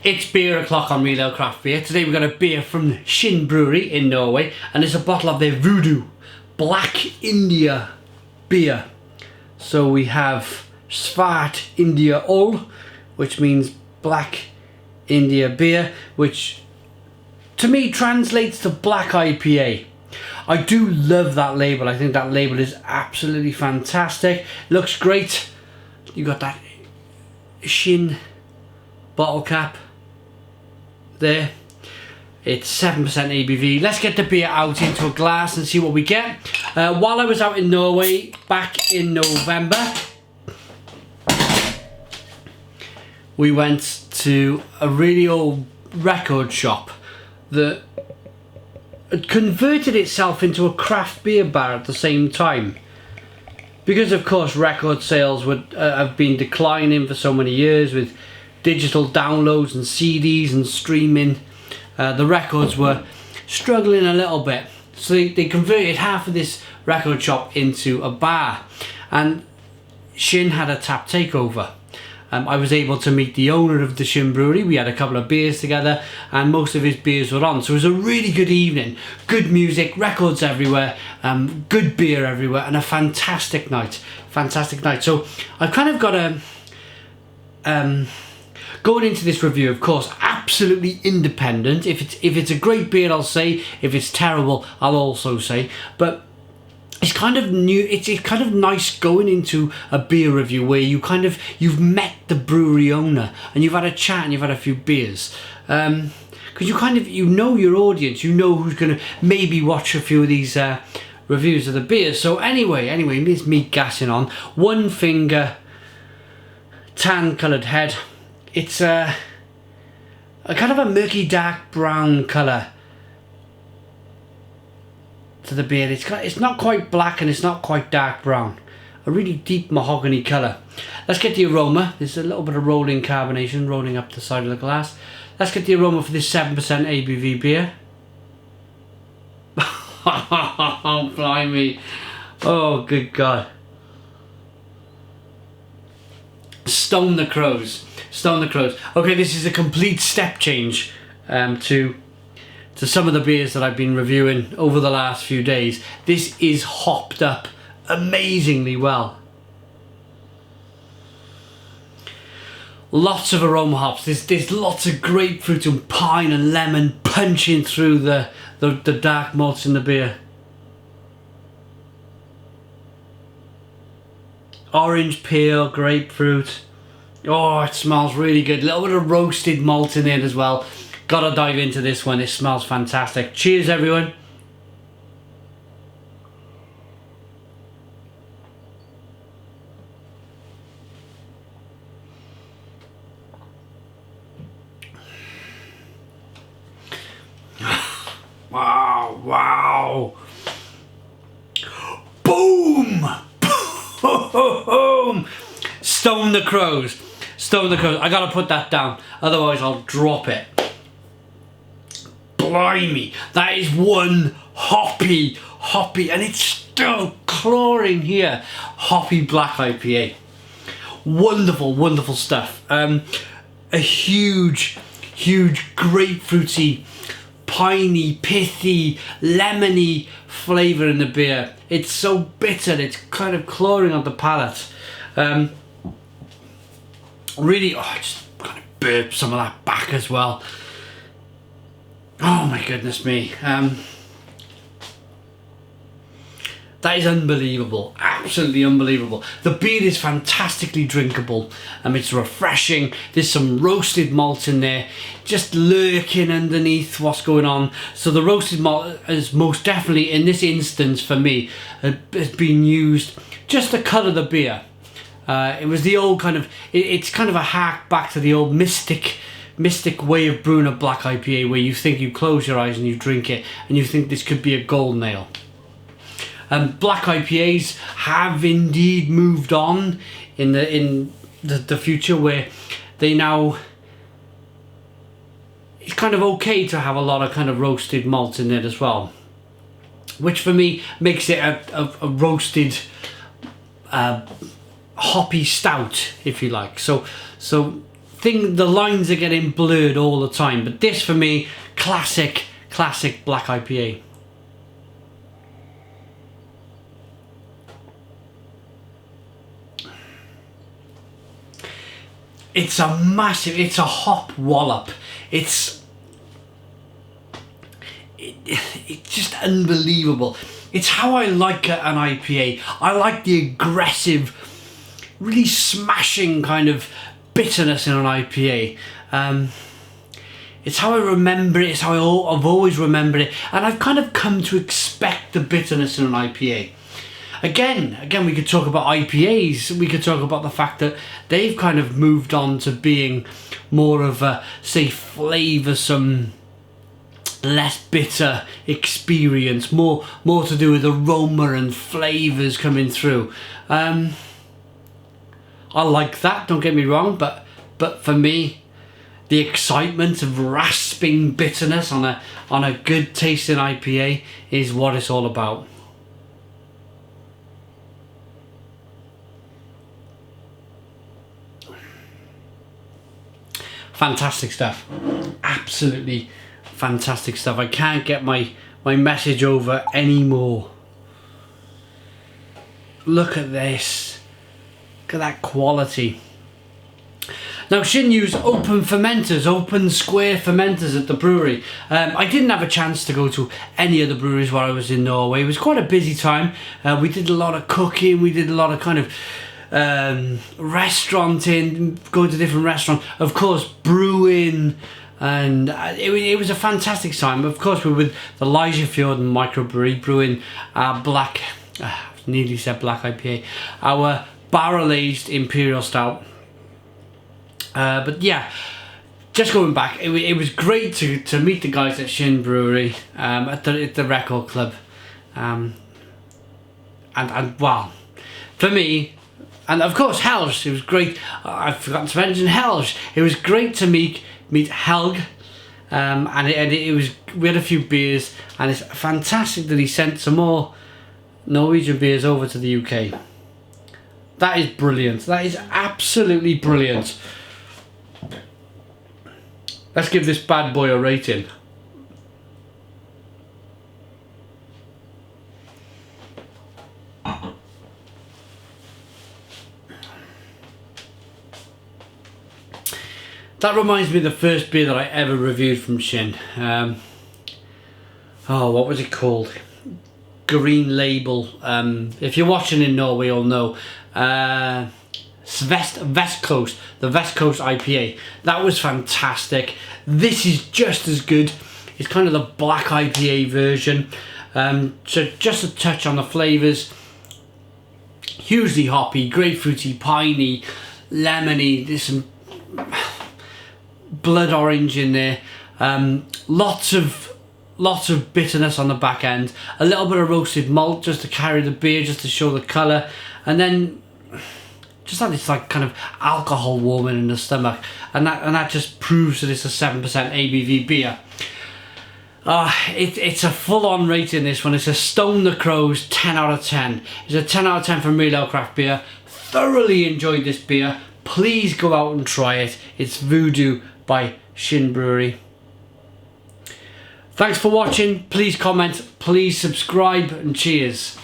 It's beer o'clock on Real Ale Craft Beer. Today we've got a beer from Kinn Bryggeri in Norway, and it's a bottle of their Voodoo Black India beer. So we have Svart India Ol, which means Black India beer, which to me translates to Black IPA. I do love that label. I think that label is absolutely fantastic. Looks great. You got that Kinn bottle cap there. It's 7% ABV. Let's get the beer out into a glass and see what we get. While I was out in Norway back in November, we went to a really old record shop that had converted itself into a craft beer bar at the same time. Because of course record sales would have been declining for so many years with digital downloads and CDs and streaming, the records were struggling a little bit. So they converted half of this record shop into a bar, and Kinn had a tap takeover. I was able to meet the owner of the Kinn Brewery. We had a couple of beers together and most of his beers were on. So it was a really good evening. Good music, records everywhere, good beer everywhere, and a fantastic night. Fantastic night. So I've kind of got a... going into this review, of course, absolutely independent. If it's a great beer, I'll say. If it's terrible, I'll also say. But it's kind of new. It's kind of nice going into a beer review where you've met the brewery owner and you've had a chat and you've had a few beers. Because you know your audience. You know who's gonna maybe watch a few of these reviews of the beers. So anyway, it's me gassing on. One finger, tan coloured head. It's a kind of a murky dark brown colour to the beer. It's not quite black and it's not quite dark brown. A really deep mahogany colour. Let's get the aroma. There's a little bit of rolling carbonation rolling up the side of the glass. Let's get the aroma for this 7% ABV beer. Oh, blimey. Oh, good God. Stone the crows. Stone the crows. Okay, this is a complete step change to some of the beers that I've been reviewing over the last few days. This is hopped up amazingly well. Lots of aroma hops. There's lots of grapefruit and pine and lemon punching through the dark malts in the beer. Orange peel, grapefruit. Oh, it smells really good. A little bit of roasted malt in it as well. Gotta dive into this one. It smells fantastic. Cheers, everyone. Wow. Boom. Boom. Stone the crows. Stone the crows. I gotta put that down, otherwise I'll drop it. Blimey, that is one hoppy, and it's still clawing here. Hoppy Black IPA. Wonderful stuff. A huge grapefruity, piney, pithy, lemony flavour in the beer. It's so bitter, it's kind of clawing on the palate. Really, I just kind of burped some of that back as well. Oh my goodness me. That is unbelievable. Absolutely unbelievable. The beer is fantastically drinkable. It's refreshing. There's some roasted malt in there, just lurking underneath what's going on. So the roasted malt is most definitely, in this instance for me, has been used just to colour the beer. It was the old kind of, it's kind of a hark back to the old mystic way of brewing a black IPA, where you think, you close your eyes and you drink it and you think this could be a golden ale. Black IPAs have indeed moved on in the future, where they now, it's kind of okay to have a lot of kind of roasted malt in it as well, which for me makes it a roasted hoppy stout, if you like. So the lines are getting blurred all the time. But this for me, classic black IPA. It's a massive, it's a hop wallop. It's just unbelievable. It's how I like an IPA. I like the aggressive, really smashing kind of bitterness in an IPA. It's how I remember it. It's how I've always remembered it, and I've kind of come to expect the bitterness in an IPA. Again, we could talk about IPAs. We could talk about the fact that they've kind of moved on to being more of a, say, flavoursome, less bitter experience, more to do with aroma and flavours coming through. I like that, don't get me wrong, but for me, the excitement of rasping bitterness on a good tasting IPA is what it's all about. Fantastic stuff, absolutely fantastic stuff. I can't get my message over anymore. Look at this, look at that quality. Now Kinn use open fermenters, open square fermenters at the brewery. I didn't have a chance to go to any of the breweries while I was in Norway. It was quite a busy time. We did a lot of cooking, we did a lot of kind of restauranting, going to different restaurants, of course brewing, and it was a fantastic time. Of course we were with the Leisure and microbrewery brewing black, nearly said black IPA, our barrel aged imperial stout. But yeah, just going back, it was great to meet the guys at Kinn Brewery at the record club, and wow, for me. And of course Helge, it was great. I've forgotten to mention Helge. It was great to meet Helge, and it was, we had a few beers, and it's fantastic that he sent some more Norwegian beers over to the UK. That is brilliant. That is absolutely brilliant. Let's give this bad boy a rating. That reminds me of the first beer that I ever reviewed from Kinn. What was it called? Green Label. If you're watching in Norway, you'll know. West Coast, the West Coast IPA. That was fantastic. This is just as good. It's kind of the black IPA version. So just a touch on the flavours. Hugely hoppy, grapefruity, piney, lemony. There's some blood orange in there. Lots of bitterness on the back end. A little bit of roasted malt just to carry the beer, just to show the colour, and then just that it's like kind of alcohol warming in the stomach, and that just proves that it's a 7% ABV beer. It's a full-on rating, this one. It's a Stone the Crows 10 out of 10. It's a 10 out of 10 from Real Ale Craft Beer. Thoroughly enjoyed this beer. Please go out and try it. It's Voodoo by Kinn Brewery. Thanks for watching. Please comment, please subscribe, and cheers.